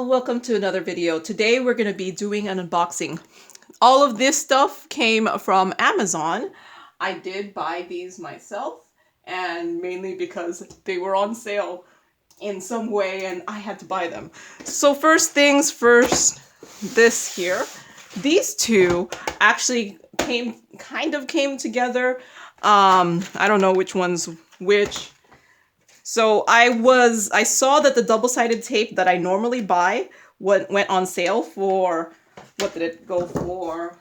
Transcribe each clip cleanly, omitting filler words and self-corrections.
Hello, welcome to another video. Today we're going to be doing an unboxing. All of this stuff came from Amazon. I did buy these myself, and mainly because they were on sale in some way and I had to buy them. So first things first, this here. These two actually kind of came together. I don't know which one's which. So I saw that the double-sided tape that I normally buy went on sale for, what did it go for?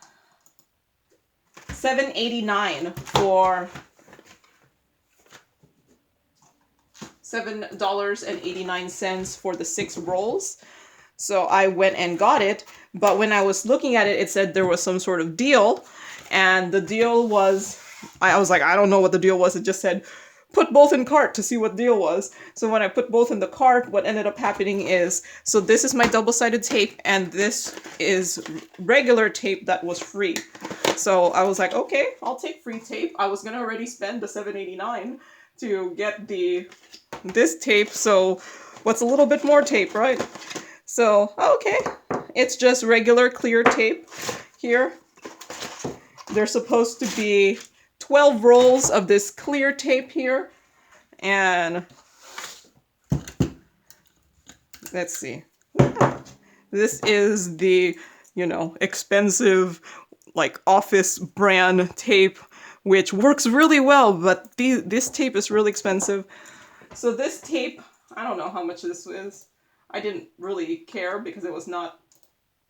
$7.89 for $7.89 for the 6 rolls. So I went and got it, but when I was looking at it, it said there was some sort of deal, and the deal was, I was like, I don't know what the deal was. It just said, put both in cart to see what deal was. So when I put both in the cart, what ended up happening is, so this is my double-sided tape, and this is regular tape that was free. So I was like, okay, I'll take free tape. I was gonna already spend the $7.89 to get this tape, so what's a little bit more tape, right? So, okay, it's just regular clear tape here. There's supposed to be 12 rolls of this clear tape here, and let's see. This is the, expensive, like, office brand tape, which works really well, but this tape is really expensive. So this tape, I don't know how much this is. I didn't really care because it was not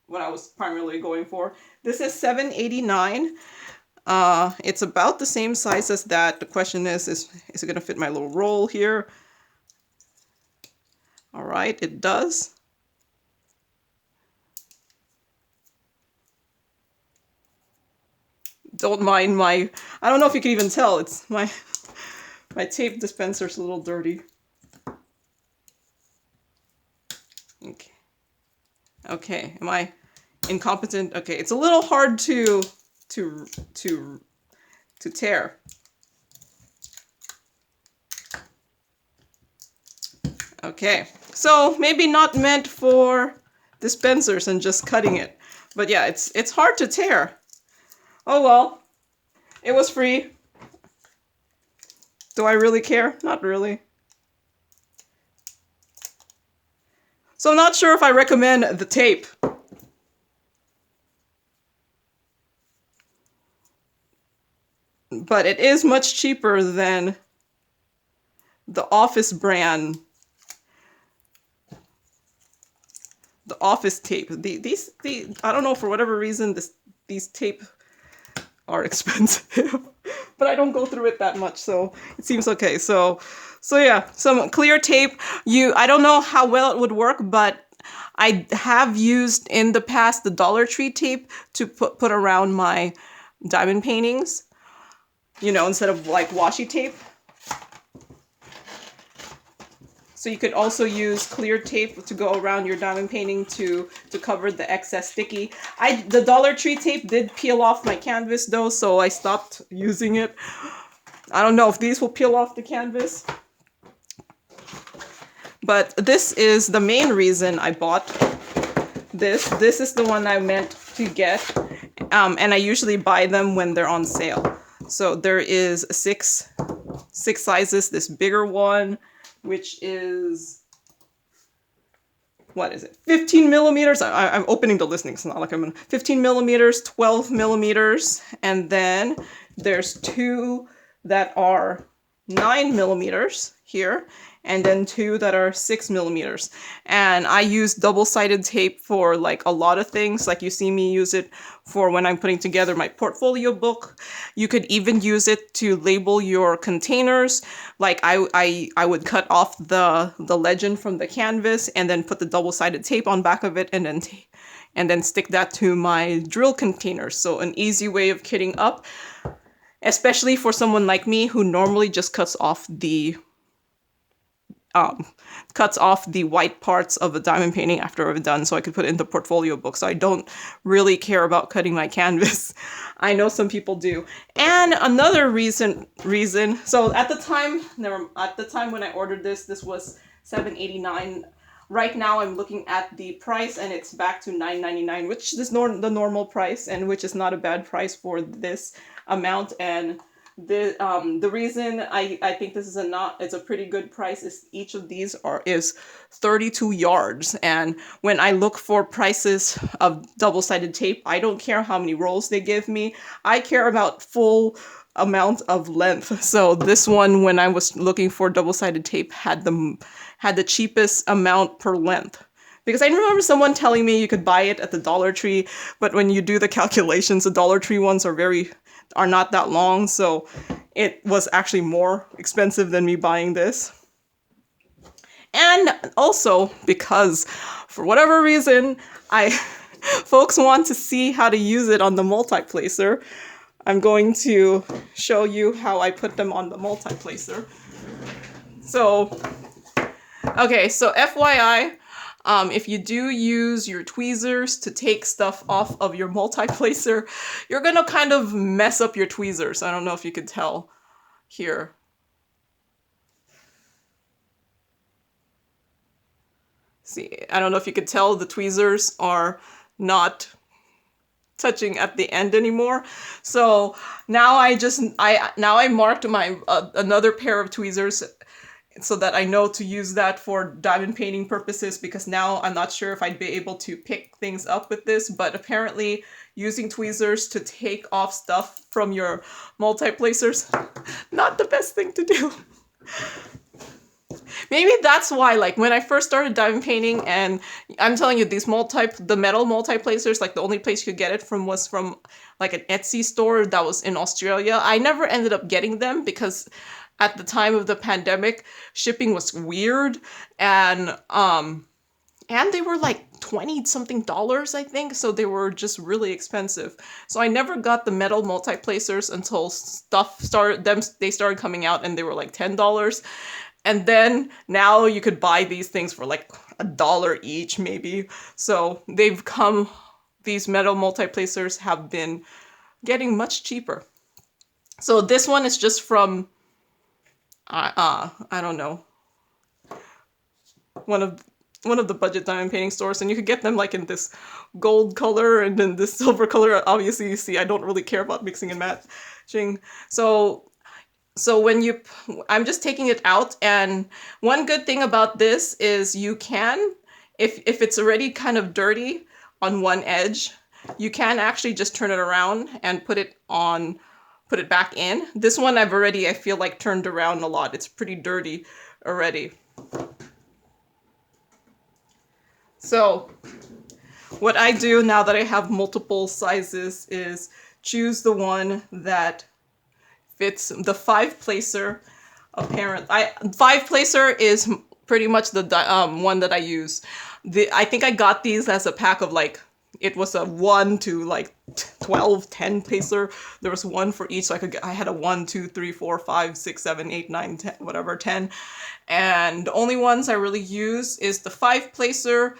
what I was primarily going for. This is $7.89. It's about the same size as that. The question is it going to fit my little roll here? All right, it does. Don't mind I don't know if you can even tell, it's my tape dispenser's a little dirty. Okay, am I incompetent? Okay, it's a little hard to tear. Okay, so maybe not meant for dispensers and just cutting it, but yeah, it's hard to tear. Oh well, it was free. Do I really care? Not really. So I'm not sure if I recommend the tape. But it is much cheaper than the Office brand. The Office tape. These I don't know, for whatever reason these tape are expensive. But I don't go through it that much, so it seems okay. So yeah, some clear tape. I don't know how well it would work, but I have used in the past the Dollar Tree tape to put around my diamond paintings, instead of like washi tape. So you could also use clear tape to go around your diamond painting to cover the excess sticky. The Dollar Tree tape did peel off my canvas though, so I stopped using it. I don't know if these will peel off the canvas. But this is the main reason I bought this. This is the one I meant to get, and I usually buy them when they're on sale. So there is six sizes. This bigger one, which is, what is it? 15 millimeters. I'm opening the listing. It's not like I'm in 15 millimeters, 12 millimeters, and then there's 2 that are 9 millimeters here, and then 2 that are 6 millimeters. And I use double-sided tape for like a lot of things. Like you see me use it for when I'm putting together my portfolio book. You could even use it to label your containers. Like I would cut off the legend from the canvas and then put the double-sided tape on back of it, and then stick that to my drill containers. So an easy way of kitting up, especially for someone like me who normally just cuts off the white parts of a diamond painting after I've done, so I could put it in the portfolio book. So I don't really care about cutting my canvas. I know some people do. And another reason, so at the time when I ordered this was $7.89 right now I'm looking at the price and it's back to $9.99, which is the normal price, and which is not a bad price for this amount. And the reason I think this is it's a pretty good price is each of these is 32 yards. And when I look for prices of double-sided tape, I don't care how many rolls they give me. I care about full amount of length. So this one, when I was looking for double-sided tape, had the cheapest amount per length. Because I remember someone telling me you could buy it at the Dollar Tree, but when you do the calculations, the Dollar Tree ones are not that long, so it was actually more expensive than me buying this. And also because for whatever reason folks want to see how to use it on the Multiplacer, I'm going to show you how I put them on the Multiplacer. So okay, so FYI, if you do use your tweezers to take stuff off of your Multiplacer, you're gonna kind of mess up your tweezers. I don't know if you could tell here. See, I don't know if you could tell the tweezers are not touching at the end anymore. So now I marked my another pair of tweezers so that I know to use that for diamond painting purposes, because now I'm not sure if I'd be able to pick things up with this, but apparently using tweezers to take off stuff from your Multiplacers, not the best thing to do. Maybe that's why, like, when I first started diamond painting, and I'm telling you, the metal Multiplacers, like, the only place you could get it from was from, like, an Etsy store that was in Australia. I never ended up getting them because at the time of the pandemic, shipping was weird, and they were like $20-something, I think, so they were just really expensive. So I never got the metal Multiplacers until they started coming out, and they were like $10. And then now you could buy these things for like $1 each, maybe. So these metal Multiplacers have been getting much cheaper. So this one is just from, I don't know, one of the budget diamond painting stores, and you could get them like in this gold color and then this silver color. Obviously, you see, I don't really care about mixing and matching. So I'm just taking it out, and one good thing about this is you can, if it's already kind of dirty on one edge, you can actually just turn it around and put it back in. This one I feel like turned around a lot. It's pretty dirty already. So what I do now that I have multiple sizes is choose the one that fits the 5-placer. 5-placer is pretty much the one that I use. I think I got these as a pack of like, it was a 1 to like 12, 10 placer. There was one for each, so I had a 1, 2, 3, 4, 5, 6, 7, 8, 9, 10, whatever, 10. And the only ones I really use is the 5-placer,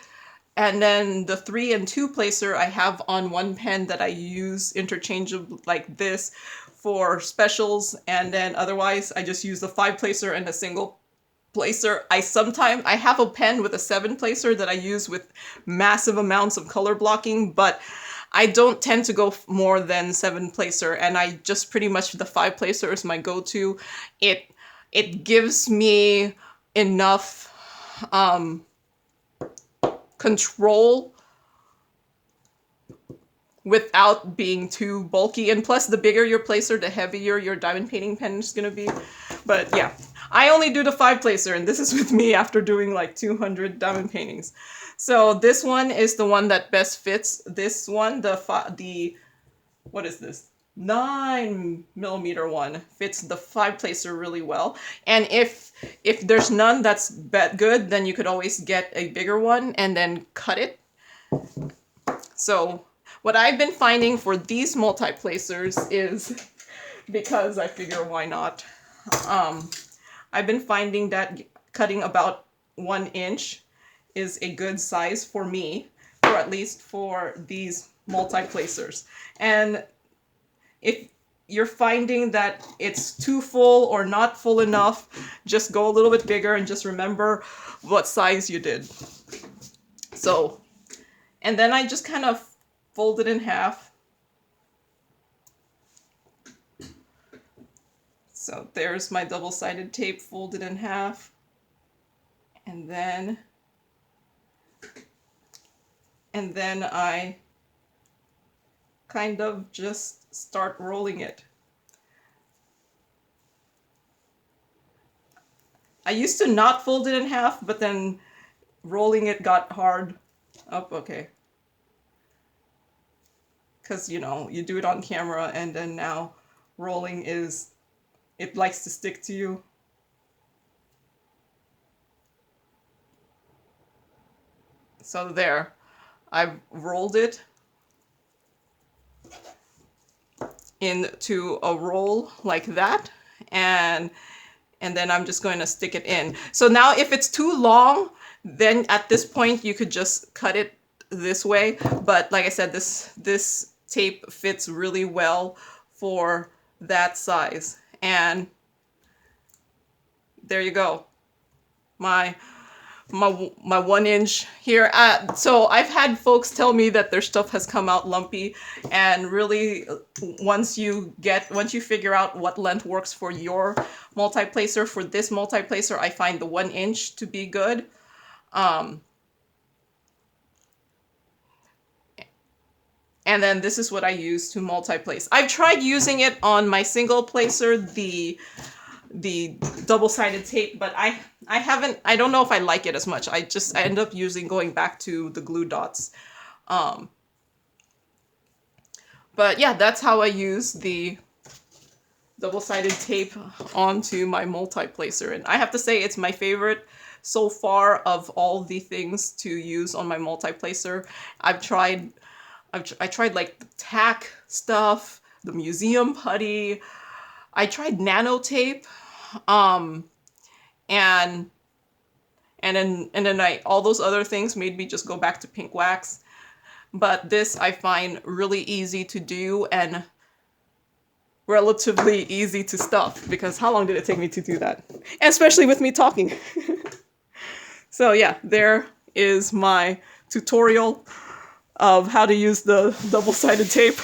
and then the 3 and 2 placer I have on one pen that I use interchangeably like this for specials, and then otherwise I just use the 5-placer and a single placer. I have a pen with a 7-placer that I use with massive amounts of color blocking, but I don't tend to go more than 7-placer, and I just pretty much, the 5-placer is my go-to. It gives me enough control without being too bulky, and plus the bigger your placer, the heavier your diamond painting pen is gonna be. But yeah, I only do the 5-placer, and this is with me after doing like 200 diamond paintings. So this one is the one that best fits. This one, what is this? 9mm one fits the 5-placer really well. And if there's none that's good, then you could always get a bigger one and then cut it. So what I've been finding for these Multiplacers is, because I figure why not, I've been finding that cutting about 1 inch is a good size for me, or at least for these Multiplacers. And if you're finding that it's too full or not full enough, just go a little bit bigger and just remember what size you did. So, and then I just kind of fold it in half. So there's my double-sided tape folded in half. And then I kind of just start rolling it. I used to not fold it in half, but then rolling it got hard. Oh, okay. Because, you know, you do it on camera, and then now rolling is, it likes to stick to you. So there, I've rolled it into a roll like that, and then I'm just going to stick it in. So now if it's too long, then at this point you could just cut it this way. But like I said, this tape fits really well for that size. And there you go. My 1 inch here. So I've had folks tell me that their stuff has come out lumpy, and really once you figure out what length works for your multiplacer, for this multiplacer, I find the 1 inch to be good. And then this is what I use to multiplace. I've tried using it on my single placer, the double-sided tape, but I don't know if I like it as much. I end up going back to the glue dots. But yeah, that's how I use the double-sided tape onto my multiplacer. And I have to say, it's my favorite so far of all the things to use on my multiplacer. I tried like the tack stuff, the museum putty. I tried nano tape, and then all those other things made me just go back to pink wax. But this I find really easy to do and relatively easy to stuff, because how long did it take me to do that? And especially with me talking. So yeah, there is my tutorial of how to use the double-sided tape.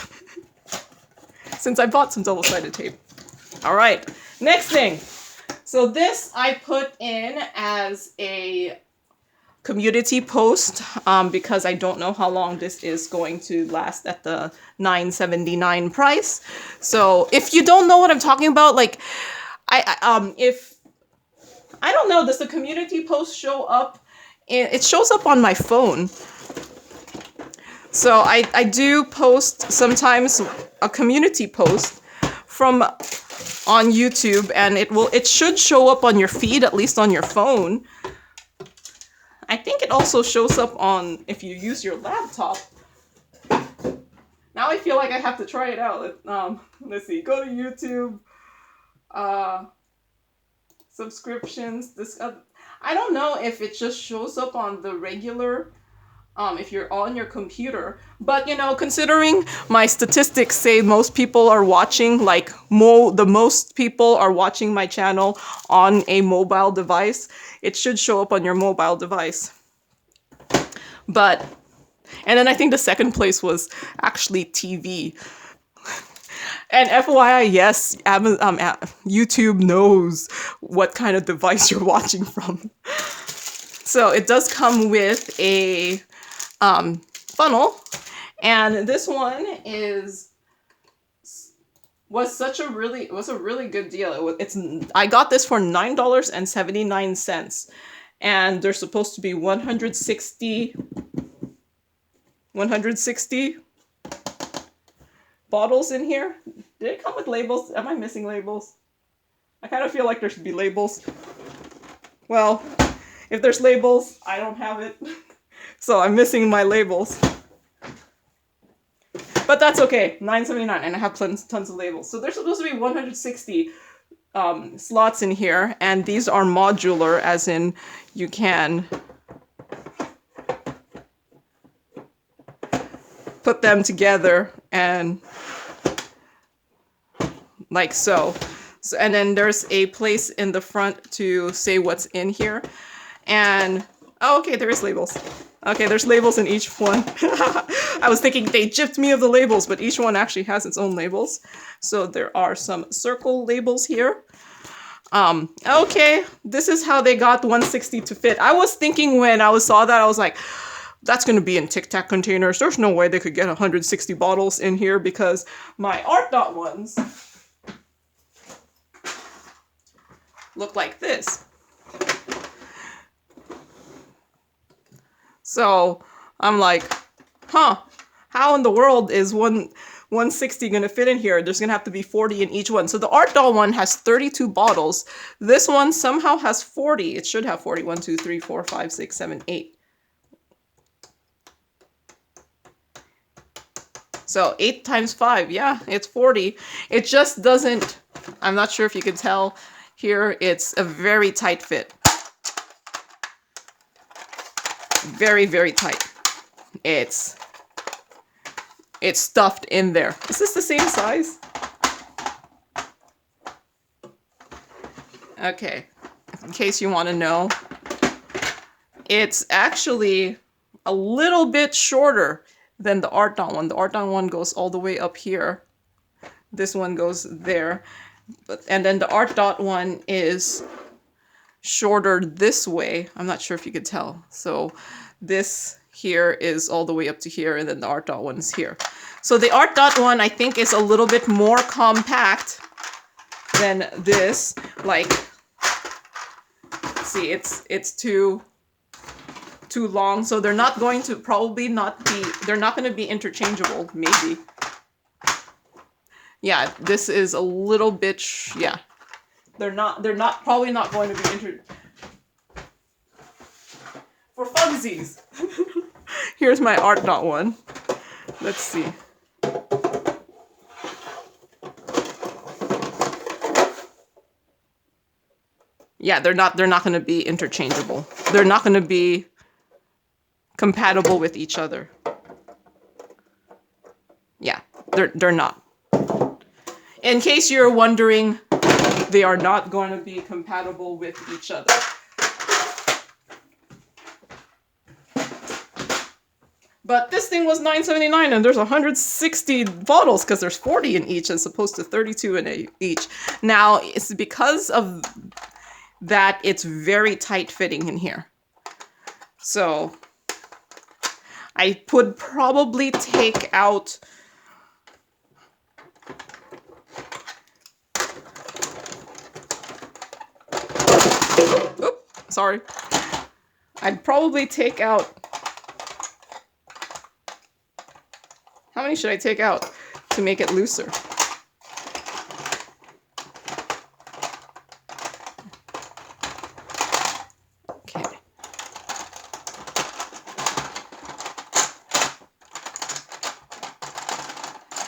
Since I bought some double-sided tape. All right, next thing. So this I put in as a community post, because I don't know how long this is going to last at the $9.79 price. So if you don't know what I'm talking about, like, if I don't know, does the community post show up? It shows up on my phone. So I do post sometimes a community post on YouTube, and it should show up on your feed, at least on your phone. I think it also shows up on, if you use your laptop. Now I feel like I have to try it out. Let's see, go to YouTube, subscriptions, I don't know if it just shows up on the regular, if you're on your computer. But, you know, considering my statistics say most people are watching, like, the most people are watching my channel on a mobile device, it should show up on your mobile device. And then I think the second place was actually TV. And FYI, yes, YouTube knows what kind of device you're watching from. So it does come with a funnel, and this one was a really good deal. I got this for $9.79, and there's supposed to be 160 bottles in here. Did it come with labels? Am I missing labels? I kind of feel like there should be labels. Well, if there's labels, I don't have it. So I'm missing my labels. But that's okay. $9.79, and I have tons of labels. So there's supposed to be 160 slots in here, and these are modular, as in you can put them together and like so. And then there's a place in the front to say what's in here. And Oh, okay, there is labels. Okay, there's labels in each one. I was thinking they gypped me of the labels, but each one actually has its own labels. So there are some circle labels here. Okay, this is how they got 160 to fit. I was thinking when I saw that, I was like, that's going to be in Tic Tac containers. There's no way they could get 160 bottles in here because my Art Dot ones look like this. So I'm like, huh, how in the world is 160 gonna fit in here? There's gonna have to be 40 in each one. So the Art Doll one has 32 bottles. This one somehow has 40. It should have 40. 1, 2, 3, 4, 5, 6, 7, 8. So 8 times 5, yeah, it's 40. It just doesn't, I'm not sure if you can tell here, it's a very tight fit. Very, very tight. It's stuffed in there. Is this the same size? Okay, in case you want to know, it's actually a little bit shorter than the Art Dot one. The Art Dot one goes all the way up here. This one goes there. And then the Art Dot one is shorter this way. I'm not sure if you could tell. So this here is all the way up to here, and then the Art Dot one is here. So the Art Dot one, I think, is a little bit more compact than this. Like, see, it's too long, so they're not going to they're not going to be interchangeable, maybe. Yeah, this is a little bit, yeah. They're probably not going to be for funsies. Here's my Art Dot one. Let's see. Yeah, they're not going to be interchangeable. They're not going to be compatible with each other. Yeah, they're not. In case you're wondering, they are not going to be compatible with each other. But this thing was $9.79 and there's 160 bottles because there's 40 in each as opposed to 32 in each. Now, it's because of that it's very tight fitting in here. So I would probably take out sorry. I'd probably take out, how many should I take out to make it looser? Okay.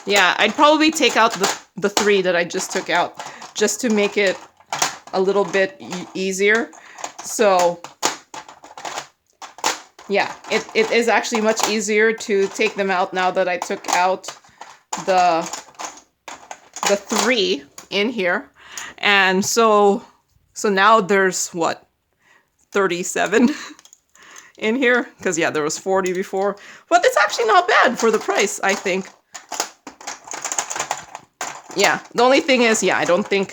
Yeah, I'd probably take out the 3 that I just took out just to make it a little bit easier. So yeah, it is actually much easier to take them out now that I took out the 3 in here. And so now there's what, 37 in here? Because yeah, there was 40 before. But it's actually not bad for the price, I think. Yeah, the only thing is, yeah, I don't think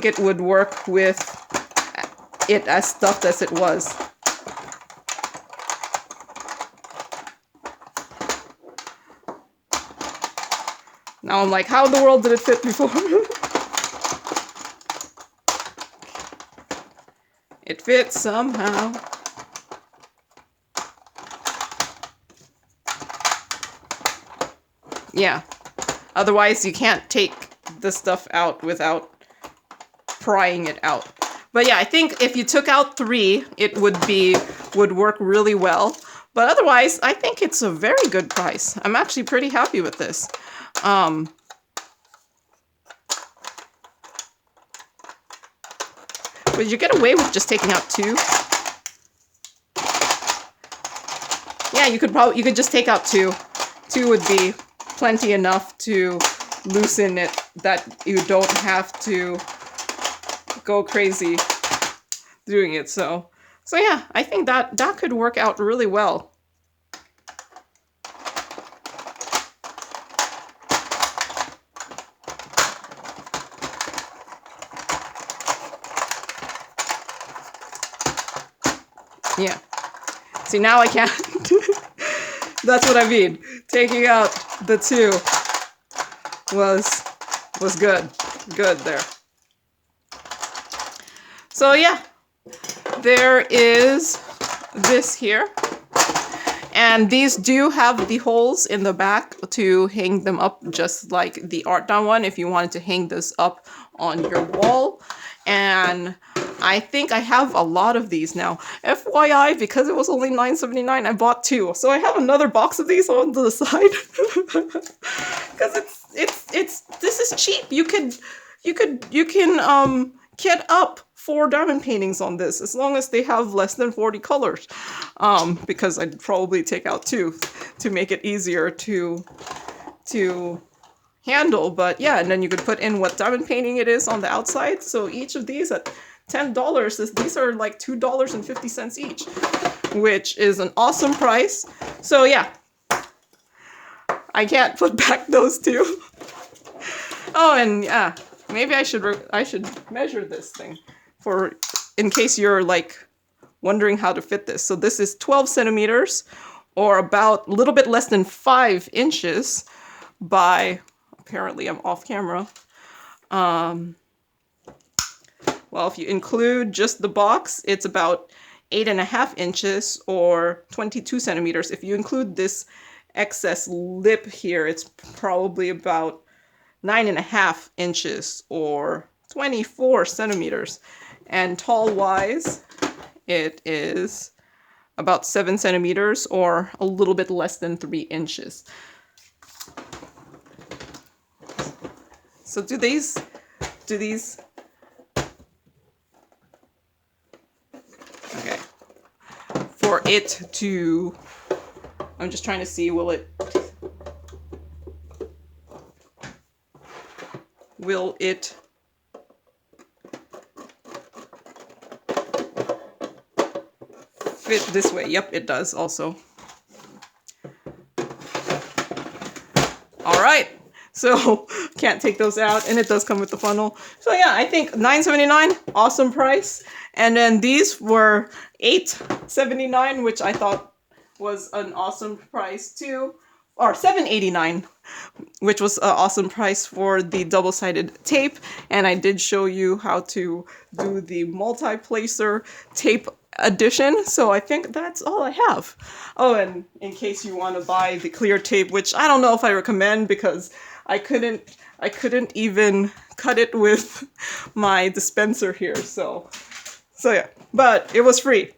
it would work with it as stuffed as it was. Now I'm like, how in the world did it fit before? It fits somehow. Yeah. Otherwise, you can't take the stuff out without prying it out. But yeah, I think if you took out 3, it would work really well. But otherwise, I think it's a very good price. I'm actually pretty happy with this. Would you get away with just taking out 2? Yeah, you could just take out 2. 2 would be plenty enough to loosen it, that you don't have to go crazy doing it. So So yeah, I think that could work out really well. Yeah. See, now I can't. That's what I mean. Taking out the two was good. Good there. So yeah, there is this here. And these do have the holes in the back to hang them up, just like the art down one, if you wanted to hang this up on your wall. And I think I have a lot of these now. FYI, because it was only $9.79, I bought two. So I have another box of these on the side. Because this is cheap. You can kit up 4 diamond paintings on this, as long as they have less than 40 colors. Because I'd probably take out 2 to make it easier to handle. But yeah, and then you could put in what diamond painting it is on the outside. So each of these at $10, these are like $2.50 each, which is an awesome price. So yeah, I can't put back those 2. Oh, and yeah, maybe I should measure this thing in case you're like wondering how to fit this. So this is 12 centimeters, or about a little bit less than 5 inches by, apparently I'm off camera. Well, if you include just the box, it's about 8.5 inches or 22 centimeters. If you include this excess lip here, it's probably about 9.5 inches or 24 centimeters. And tall wise, it is about 7 centimeters or a little bit less than 3 inches. So do these, okay, for it to, I'm just trying to see, will it fit this way? Yep, it does also. All right, so can't take those out, and it does come with the funnel. So yeah, I think $9.79, awesome price. And then these were $8.79, which I thought was an awesome price too, or $7.89, which was an awesome price for the double-sided tape. And I did show you how to do the Multiplacer tape edition. So I think that's all I have. Oh, and in case you want to buy the clear tape, which I don't know if I recommend, because I couldn't even cut it with my dispenser here. So yeah, but it was free.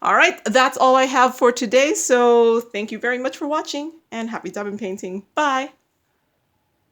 All right, that's all I have for today. So thank you very much for watching, and happy diamond painting. Bye.